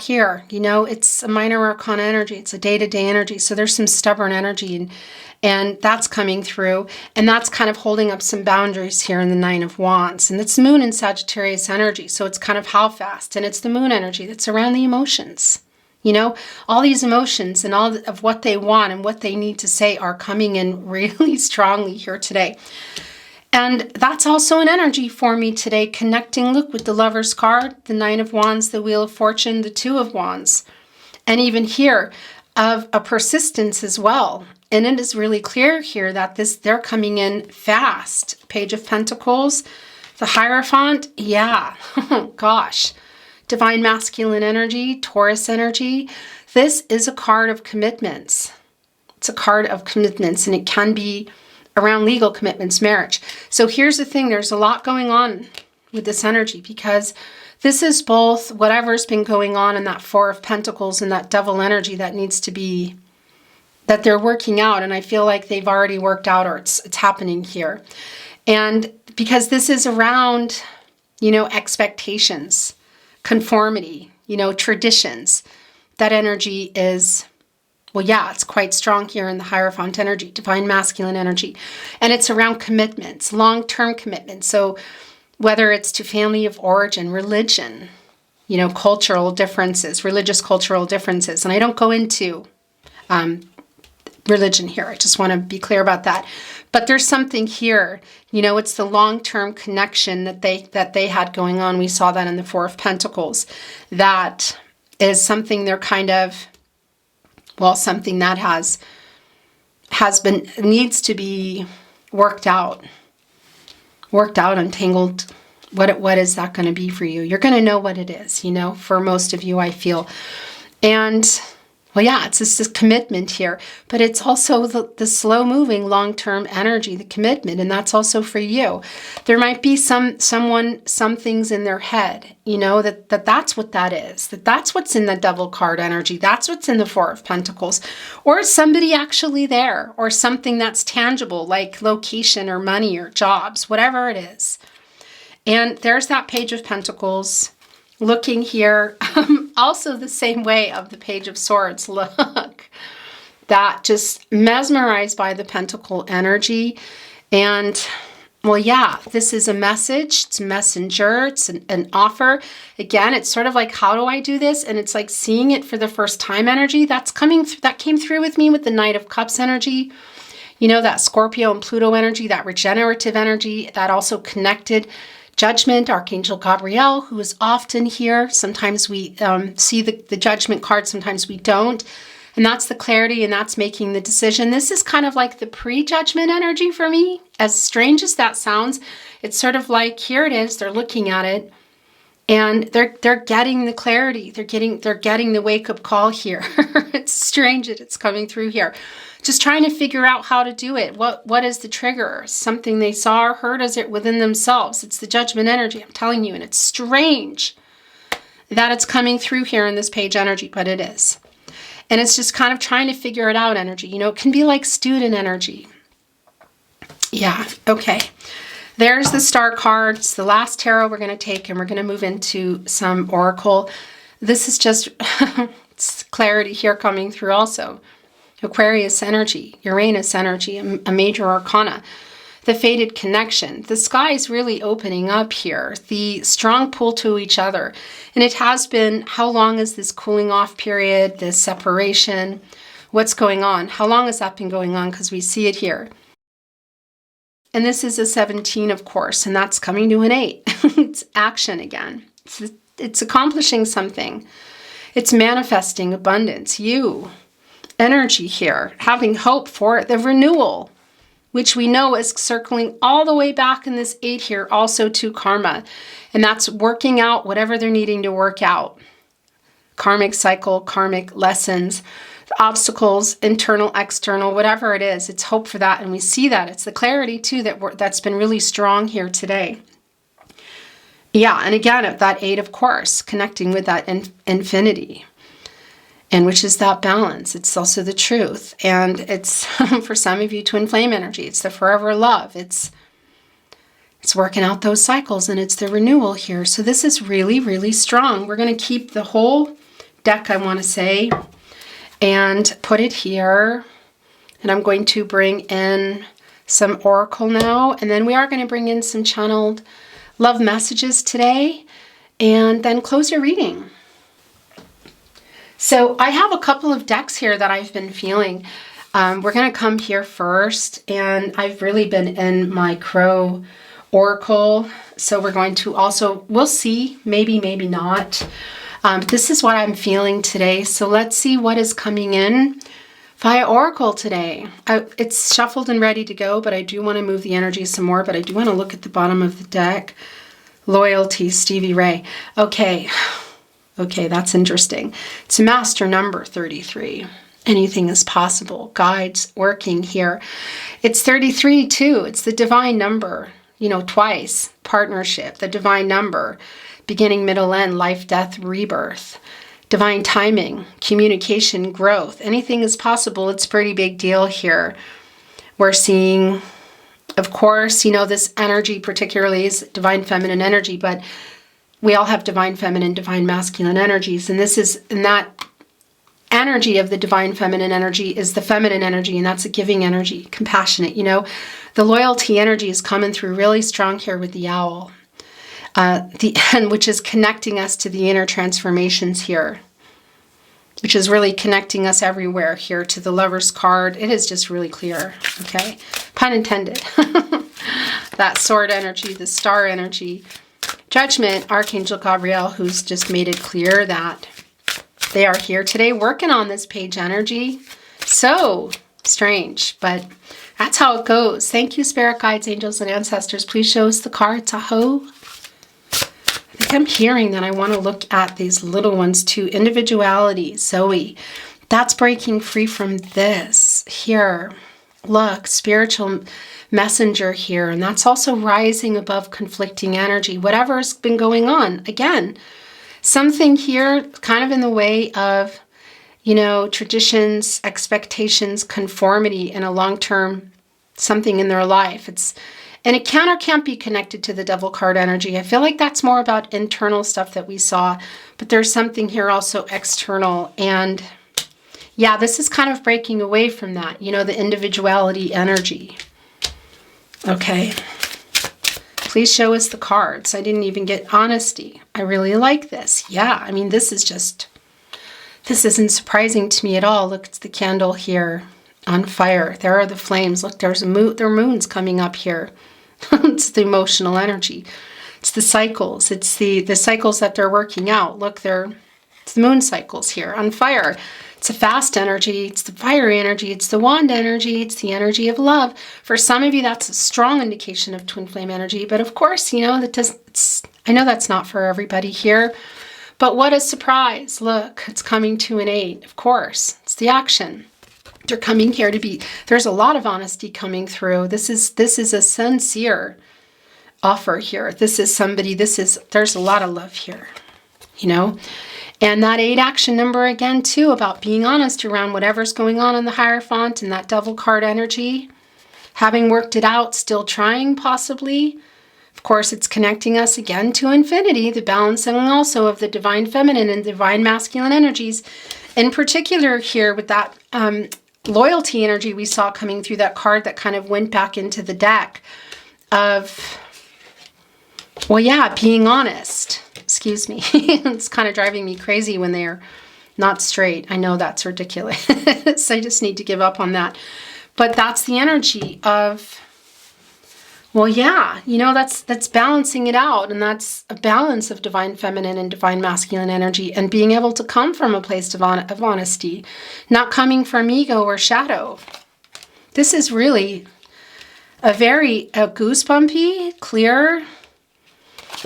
here. You know, it's a minor arcana energy. It's a day-to-day energy. So there's some stubborn energy, and that's coming through. And that's kind of holding up some boundaries here in the Nine of Wands. And it's Moon in Sagittarius energy. So it's kind of how fast. And it's the Moon energy that's around the emotions. You know, all these emotions and all of what they want and what they need to say are coming in really strongly here today. And that's also an energy for me today, connecting, look, with the Lover's card, the Nine of Wands, the Wheel of Fortune, the Two of Wands, and even here of a persistence as well. And it is really clear here that they're coming in fast. Page of Pentacles, the Hierophant, yeah, gosh. Divine Masculine energy, Taurus energy. This is a card of commitments. It's a card of commitments, and it can be around legal commitments, marriage. So here's the thing, there's a lot going on with this energy, because this is both whatever's been going on in that Four of Pentacles and that Devil energy that needs to be, that they're working out, and I feel like they've already worked out, or it's happening here. And because this is around, you know, expectations, conformity, you know, traditions, that energy is, well, yeah, it's quite strong here in the Hierophant energy, Divine Masculine energy. And it's around commitments, long-term commitments. So whether it's to family of origin, religion, you know, cultural differences, religious cultural differences. And I don't go into religion here. I just want to be clear about that. But there's something here, you know, it's the long-term connection that they had going on. We saw that in the Four of Pentacles. That is something they're kind of, well, something that has been, needs to be worked out, untangled. What is that going to be for you? You're going to know what it is, you know, for most of you, I feel. And well, yeah, it's this commitment here, but it's also the slow-moving, long-term energy, the commitment, and that's also for you. There might be some things in their head, you know, that's what that is, that's what's in the Devil card energy, that's what's in the Four of Pentacles, or somebody actually there, or something that's tangible, like location or money or jobs, whatever it is. And there's that Page of Pentacles. Looking here, also the same way of the Page of Swords. Look, that just mesmerized by the Pentacle energy. And well, yeah, this is a message. It's a messenger. It's an offer. Again, it's sort of like, how do I do this? And it's like seeing it for the first time energy. That came through with me with the Knight of Cups energy. You know, that Scorpio and Pluto energy, that regenerative energy, that also connected Judgment, Archangel Gabriel, who is often here. Sometimes we see the Judgment card, sometimes we don't. And that's the clarity, and that's making the decision. This is kind of like the pre-judgment energy for me. As strange as that sounds, it's sort of like, here it is, they're looking at it, and they're getting the clarity. They're getting the wake-up call here. It's strange that it's coming through here. Just trying to figure out how to do it. What is the trigger? Something they saw or heard, is it within themselves? It's the Judgment energy, I'm telling you. And it's strange that it's coming through here in this page energy, but it is. And it's just kind of trying to figure it out energy. You know, it can be like student energy. Yeah, okay. There's the Star card. It's the last tarot we're going to take, and we're going to move into some Oracle. This is just it's clarity here coming through also. Aquarius energy, Uranus energy, a major arcana, the fated connection. The sky is really opening up here, the strong pull to each other. And it has been, how long is this cooling off period, this separation? What's going on? How long has that been going on? Because we see it here. And this is a 17, of course, and that's coming to an 8. It's action again. It's accomplishing something. It's manifesting abundance. You. Energy here, having hope for the renewal, which we know is circling all the way back in this 8 here, also to karma. And that's working out whatever they're needing to work out. Karmic cycle, karmic lessons, obstacles, internal, external, whatever it is, it's hope for that. And we see that. It's the clarity too that's been really strong here today. Yeah, and again, that 8, of course, connecting with that infinity. and which is that balance. It's also the truth. And it's, for some of you, twin flame energy. It's the forever love. It's working out those cycles, and it's the renewal here. So this is really, really strong. We're going to keep the whole deck, I want to say, and put it here. And I'm going to bring in some oracle now, and then we are going to bring in some channeled love messages today, and then close your reading. So I have a couple of decks here that I've been feeling. We're going to come here first, and I've really been in my Crow Oracle. So we're going to also, we'll see, maybe, maybe not. This is what I'm feeling today. So let's see what is coming in via Oracle today. It's shuffled and ready to go, but I do want to move the energy some more, but I do want to look at the bottom of the deck. Loyalty, Stevie Ray. Okay, that's interesting. It's master number 33. Anything is possible. Guides working here. It's 33 too. It's the divine number, you know, twice. Partnership, the divine number. Beginning, middle, end, life, death, rebirth. Divine timing, communication, growth. Anything is possible. It's a pretty big deal here. We're seeing, of course, you know, this energy particularly is divine feminine energy, but we all have divine feminine, divine masculine energies. And this is, and that energy of the divine feminine energy is the feminine energy, and that's a giving energy, compassionate, you know. The loyalty energy is coming through really strong here with the owl. The end, which is connecting us to the inner transformations here, which is really connecting us everywhere here to the Lover's card. It is just really clear, okay? Pun intended. That sword energy, the star energy. Judgment, Archangel Gabriel, who's just made it clear that they are here today working on this page energy. So strange, but that's how it goes. Thank you, spirit guides, angels, and ancestors. Please show us the card, Tahoe. I think I'm hearing that I want to look at these little ones too. Individuality, Zoe. That's breaking free from this here. Look, spiritual messenger here. And that's also rising above conflicting energy. Whatever's been going on. Again, something here kind of in the way of, you know, traditions, expectations, conformity in a long-term something in their life. And it can or can't be connected to the Devil card energy. I feel like that's more about internal stuff that we saw, but there's something here also external. And yeah, this is kind of breaking away from that, you know, the individuality energy. Okay. Please show us the cards. I didn't even get honesty. I really like this. Yeah, I mean, this isn't surprising to me at all. Look, it's the candle here on fire. There are the flames. Look, there are moons coming up here. It's the emotional energy. It's the cycles. It's the cycles that they're working out. Look, it's the moon cycles here on fire. It's a fast energy. It's the fiery energy. It's the wand energy. It's the energy of love. For some of you, that's a strong indication of twin flame energy. But of course, you know, I know that's not for everybody here. But what a surprise. Look, it's coming to an 8. Of course, it's the action. They're coming here to be, there's a lot of honesty coming through. This is a sincere offer here. There's a lot of love here, you know. And that 8 action number again too, about being honest around whatever's going on in the Hierophant and that Devil card energy. Having worked it out, still trying possibly. Of course, it's connecting us again to infinity, the balancing also of the divine feminine and divine masculine energies. In particular here with that loyalty energy we saw coming through that card that kind of went back into the deck of, well, yeah, being honest. Excuse me. It's kind of driving me crazy when they're not straight. I know that's ridiculous. I just need to give up on that. But that's the energy of, well, yeah, you know, that's balancing it out. And that's a balance of divine feminine and divine masculine energy and being able to come from a place of honesty, not coming from ego or shadow. This is really a very goosebumpy, clear,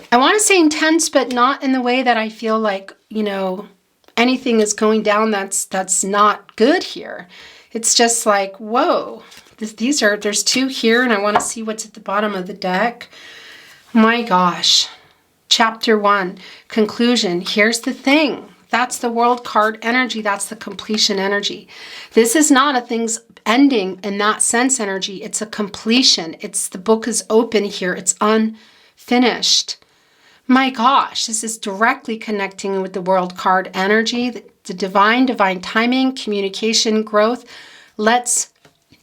I want to say intense, but not in the way that I feel like, you know, anything is going down that's not good here. It's just like, whoa, there's 2 here, and I want to see what's at the bottom of the deck. My gosh. Chapter 1, conclusion. Here's the thing. That's the World card energy. That's the completion energy. This is not a things ending in that sense energy. It's a completion. It's the book is open here. It's unfinished. My gosh, this is directly connecting with the World card energy, the divine timing, communication, growth. Let's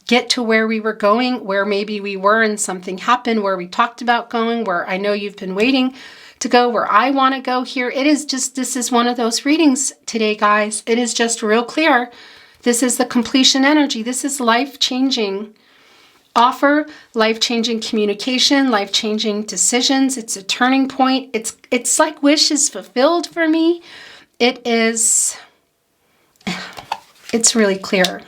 get to where we were going, where maybe we were and something happened, where we talked about going, where I know you've been waiting to go, where I want to go here. It is just, this is one of those readings today, guys. It is just real clear. This is the completion energy. This is life-changing offer, life-changing communication, life-changing decisions. It's a turning point. It's like wishes fulfilled for me. It's really clear.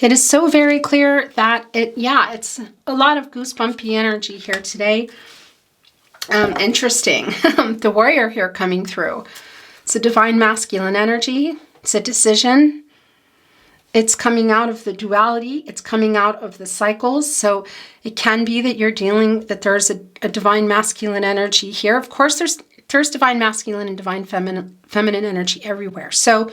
It is so very clear that it's a lot of goosebumpy energy here today. Interesting. The warrior here coming through. It's a divine masculine energy. It's a decision. It's coming out of the duality. It's coming out of the cycles. So it can be that you're dealing, that there's a divine masculine energy here. Of course, there's divine masculine and divine feminine energy everywhere. So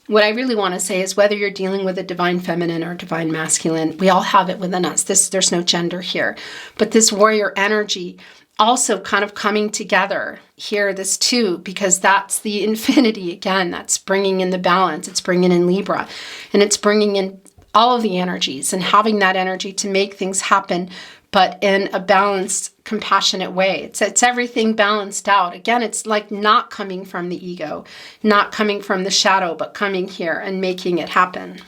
what I really want to say is whether you're dealing with a divine feminine or divine masculine, we all have it within us. There's no gender here. But this warrior energy also kind of coming together here, this too, because that's the infinity again. That's bringing in the balance. It's bringing in Libra, and it's bringing in all of the energies and having that energy to make things happen, but in a balanced, compassionate way. It's everything balanced out. Again, it's like not coming from the ego, not coming from the shadow, but coming here and making it happen.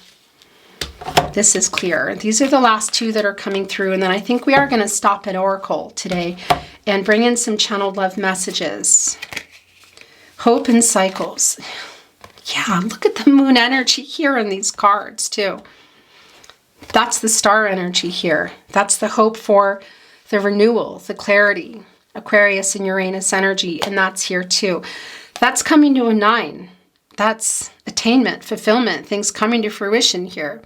This is clear. These are the last two that are coming through. And then I think we are going to stop at Oracle today and bring in some channeled love messages. Hope and cycles. Yeah, look at the moon energy here in these cards too. That's the star energy here. That's the hope for the renewal, the clarity. Aquarius and Uranus energy, and that's here too. That's coming to a 9. That's attainment, fulfillment, things coming to fruition here.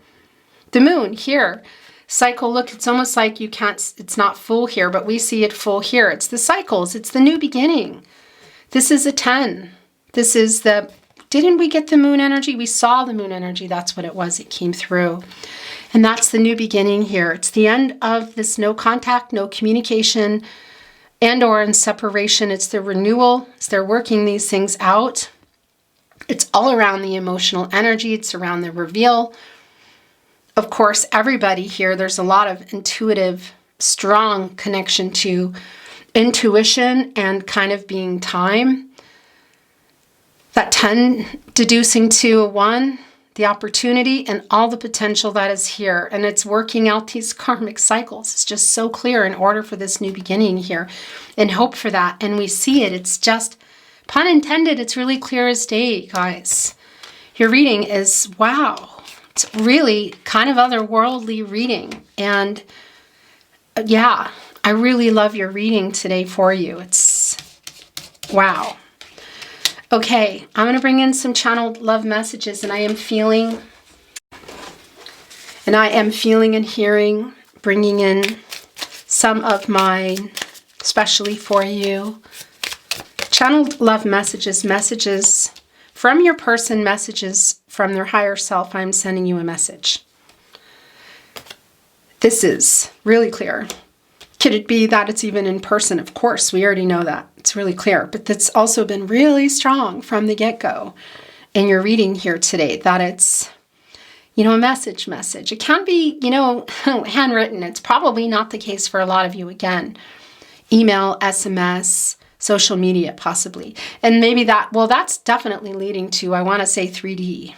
The moon here, cycle, look, it's almost like you can't, it's not full here, but we see it full here. It's the cycles, it's the new beginning. This is a 10. This is the, didn't we get the moon energy? We saw the moon energy, that's what it was, it came through. And that's the new beginning here. It's the end of this no contact, no communication, and or in separation. It's the renewal, it's they're working these things out. It's all around the emotional energy, it's around the reveal. Of course, everybody here, there's a lot of intuitive, strong connection to intuition and kind of being time. That 10 deducing to a 1, the opportunity and all the potential that is here. And it's working out these karmic cycles. It's just so clear in order for this new beginning here and hope for that. And we see it. It's just, pun intended, it's really clear as day, guys. Your reading is, wow. It's really kind of otherworldly reading. And yeah, I really love your reading today for you. It's wow. Okay, I'm going to bring in some channeled love messages, and I am feeling and hearing, bringing in some of mine, especially for you. Channeled love messages, messages from your person, messages from their higher self. I'm sending you a message. This is really clear. Could it be that it's even in person? Of course, we already know that. It's really clear. But that's also been really strong from the get-go in your reading here today, that it's, a message. It can be, handwritten. It's probably not the case for a lot of you. Again, email, SMS, social media, possibly. And maybe that's definitely leading to, I want to say 3D,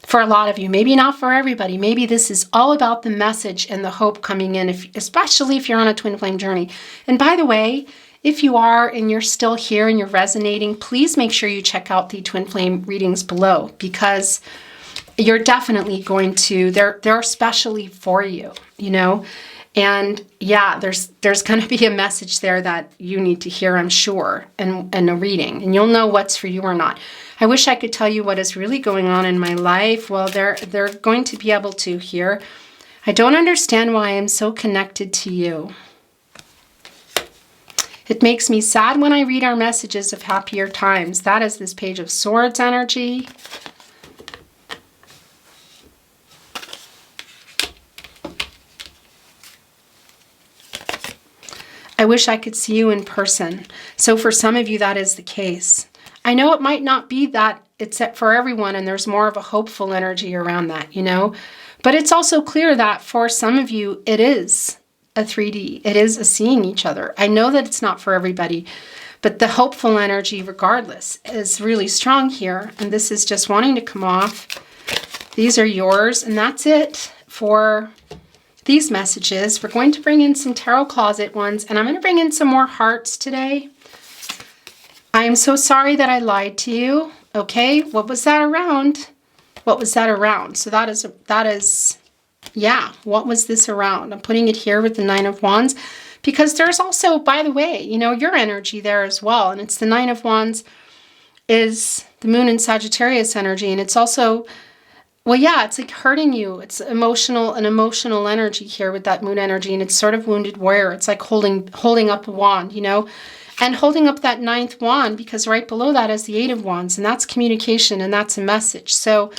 for a lot of you, maybe not for everybody. Maybe this is all about the message and the hope coming in, especially if you're on a twin flame journey. And by the way, if you are and you're still here and you're resonating, please make sure you check out the twin flame readings below, because you're definitely going to, they're specially for you, And yeah, there's going to be a message there that you need to hear, I'm sure, and a reading, and you'll know what's for you or not. I wish I could tell you what is really going on in my life. Well, they're going to be able to hear. I don't understand why I'm so connected to you. It makes me sad when I read our messages of happier times. That is this Page of Swords energy. I wish I could see you in person. So for some of you, that is the case. I know it might not be that it's for everyone, and there's more of a hopeful energy around that, you know? But it's also clear that for some of you, it is a 3D. It is a seeing each other. I know that it's not for everybody, but the hopeful energy, regardless, is really strong here. And this is just wanting to come off. These are yours, and that's it for these messages. We're going to bring in some tarot closet ones, and I'm going to bring in some more hearts today. I am so sorry that I lied to you. Okay, what was that around? What was that around? So that is, yeah, what was this around? I'm putting it here with the Nine of Wands, because there's also, by the way, you know, your energy there as well. And it's the Nine of Wands is the Moon in Sagittarius energy, and it's also, well, yeah, it's like hurting you. It's an emotional energy here with that Moon energy, and it's sort of wounded warrior. It's like holding up a wand, you know, and holding up that ninth wand, because right below that is the Eight of Wands, and that's communication, and that's a message. So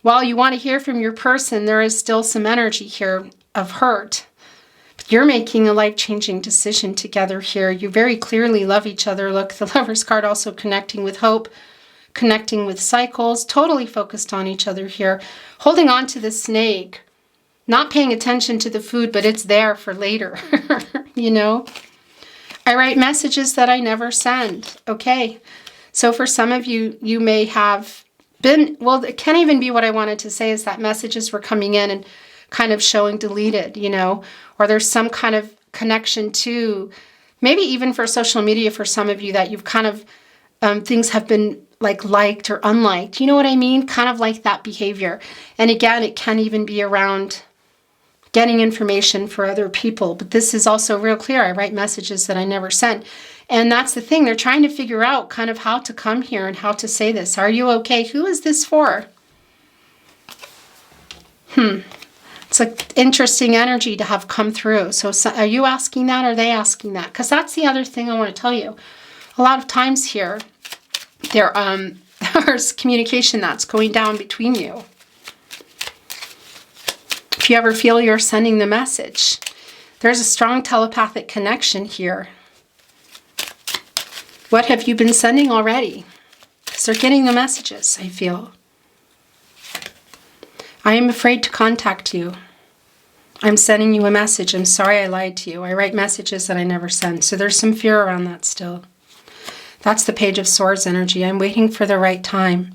while you want to hear from your person, there is still some energy here of hurt. But you're making a life-changing decision together here. You very clearly love each other. Look, the Lover's card also connecting with hope, connecting with cycles, totally focused on each other here, holding on to the snake, not paying attention to the food, but it's there for later, you know? I write messages that I never send, okay? So for some of you, you may have been, well, it can't even be what I wanted to say is that messages were coming in and kind of showing deleted, you know, or there's some kind of connection to, maybe even for social media for some of you that you've kind of, things have been like liked or unliked, you know what I mean? Kind of like that behavior. And again, it can even be around getting information for other people, but this is also real clear. I write messages that I never sent. And that's the thing. They're trying to figure out kind of how to come here and how to say this. Are you okay? Who is this for? It's an interesting energy to have come through. So are you asking that or are they asking that? Because that's the other thing I want to tell you. A lot of times here, there's communication that's going down between you. If you ever feel you're sending the message, there's a strong telepathic connection here. What have you been sending already? Because they're getting the messages, I feel. I am afraid to contact you. I'm sending you a message. I'm sorry I lied to you. I write messages that I never send. So there's some fear around that still. That's the Page of Swords energy. I'm waiting for the right time.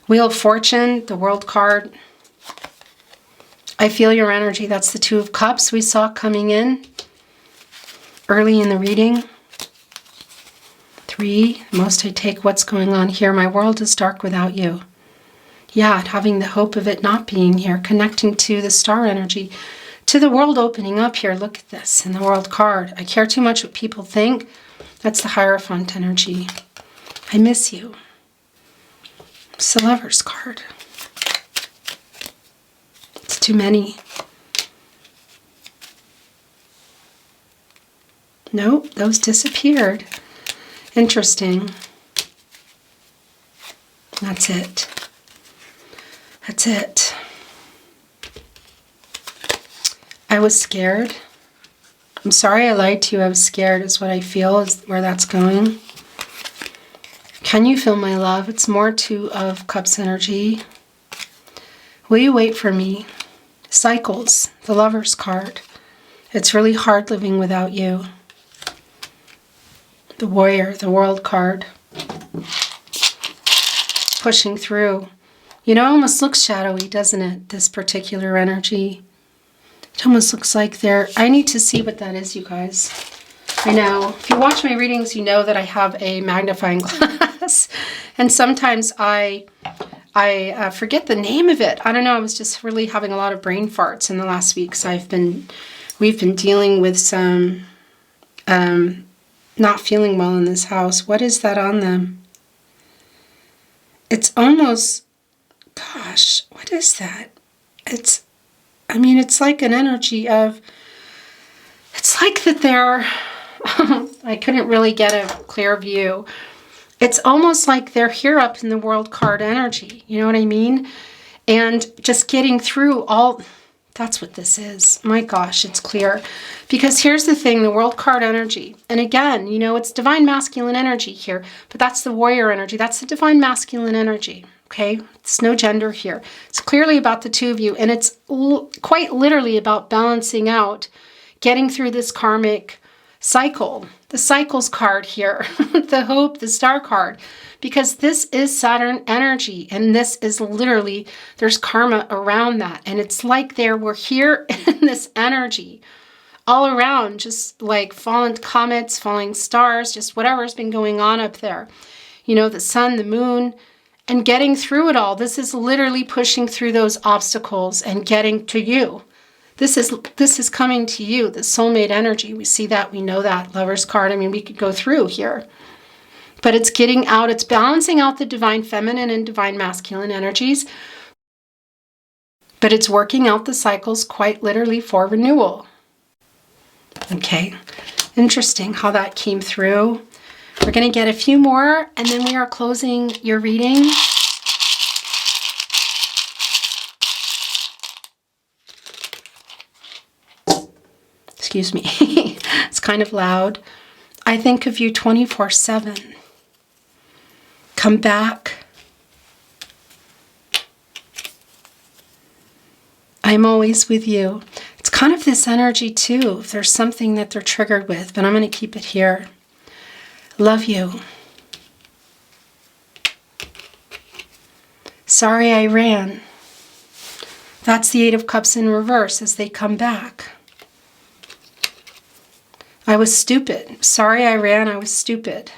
Wheel of Fortune, the World card. I feel your energy. That's the Two of Cups we saw coming in early in the reading. 3, most I take what's going on here. My world is dark without you. Yeah, having the hope of it not being here, connecting to the star energy, to the world opening up here. Look at this in the World card. I care too much what people think. That's the Hierophant energy. I miss you. It's the Lover's card. It's too many. Nope, those disappeared. Interesting. That's it. That's it. I was scared. I'm sorry I lied to you. I was scared is what I feel is where that's going. Can you feel my love? It's more Two of Cups energy. Will you wait for me? Cycles, the Lover's card. It's really hard living without you. The Warrior, the World card. Pushing through. You know, it almost looks shadowy, doesn't it? This particular energy. It almost looks like they're... I need to see what that is, you guys. I know. If you watch my readings, you know that I have a magnifying glass. And sometimes I forget the name of it. I don't know. I was just really having a lot of brain farts in the last weeks. We've been dealing with some not feeling well in this house. What is that on them? It's almost... Gosh, what is that? It's like an energy of, it's like that they're, I couldn't really get a clear view. It's almost like they're here up in the world card energy. You know what I mean? And just getting through all, that's what this is. My gosh, it's clear. Because here's the thing, the world card energy. And again, you know, it's divine masculine energy here, but that's the warrior energy. That's the divine masculine energy. Okay, it's no gender here. It's clearly about the two of you, and it's quite literally about balancing out, getting through this karmic cycle. The cycles card here, the hope, the star card, because this is Saturn energy, and this is literally, there's karma around that, and it's like we're here in this energy all around, just like fallen comets, falling stars, just whatever's been going on up there. You know, the sun, the moon, and getting through it all. This is literally pushing through those obstacles and getting to you. This is coming to you, the soulmate energy. We see that, we know that. Lover's card, I mean, we could go through here. But it's getting out, it's balancing out the divine feminine and divine masculine energies. But it's working out the cycles quite literally for renewal. Okay, interesting how that came through. We're going to get a few more, and then we are closing your reading. Excuse me. It's kind of loud. I think of you 24/7. Come back. I'm always with you. It's kind of this energy too, if there's something that they're triggered with, but I'm going to keep it here. Love you. Sorry I ran. That's the Eight of Cups in reverse as they come back. I was stupid. Sorry I ran. I was stupid.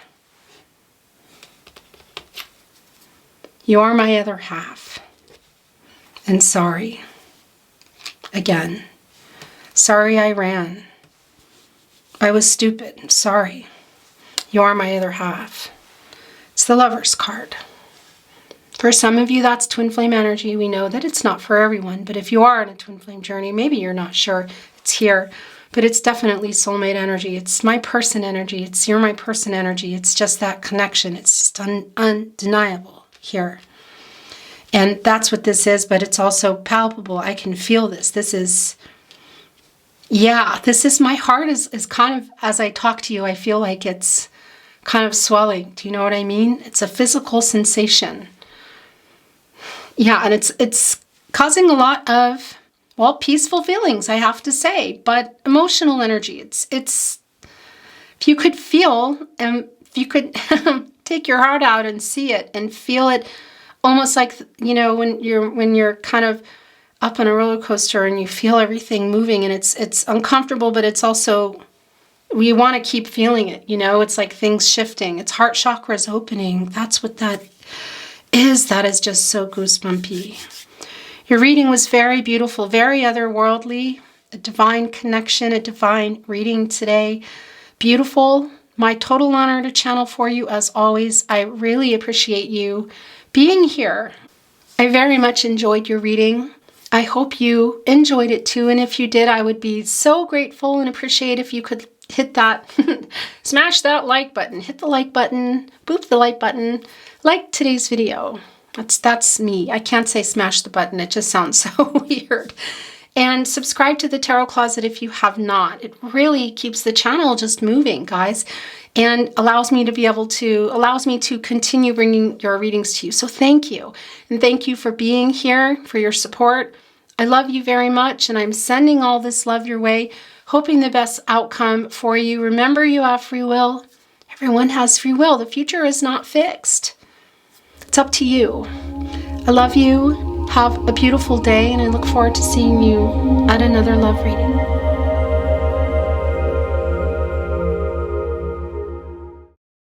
You are my other half. And sorry. Again. Sorry I ran. I was stupid. Sorry. You are my other half. It's the Lover's card. For some of you, that's twin flame energy. We know that it's not for everyone, but if you are on a twin flame journey, maybe you're not sure it's here, but it's definitely soulmate energy. It's my person energy. You're my person energy. It's just that connection. It's just undeniable here. And that's what this is, but it's also palpable. I can feel this. This is, yeah, this is, my heart is kind of, as I talk to you, I feel like it's kind of swelling. Do you know what I mean? It's a physical sensation. Yeah, and it's causing a lot of, well, peaceful feelings, I have to say, but emotional energy. It's if you could feel, and if you could take your heart out and see it and feel it, almost like, you know, when you're kind of up on a roller coaster and you feel everything moving, and it's uncomfortable, but it's also, we want to keep feeling it, you know, it's like things shifting. It's heart chakras opening. That's what that is. That is just so goosebumpy. Your reading was very beautiful, very otherworldly, a divine connection, a divine reading today. Beautiful. My total honor to channel for you as always. I really appreciate you being here. I very much enjoyed your reading. I hope you enjoyed it too, and if you did, I would be so grateful and appreciate if you could hit that, smash that like button, hit the like button, boop the like button, like today's video. That's me. I can't say smash the button. It just sounds so weird. And subscribe to the Tarot Closet if you have not. It really keeps the channel just moving, guys, and allows me to continue bringing your readings to you. So thank you. And thank you for being here, for your support. I love you very much, and I'm sending all this love your way, hoping the best outcome for you. Remember, you have free will. Everyone has free will. The future is not fixed. It's up to you. I love you. Have a beautiful day, and I look forward to seeing you at another love reading.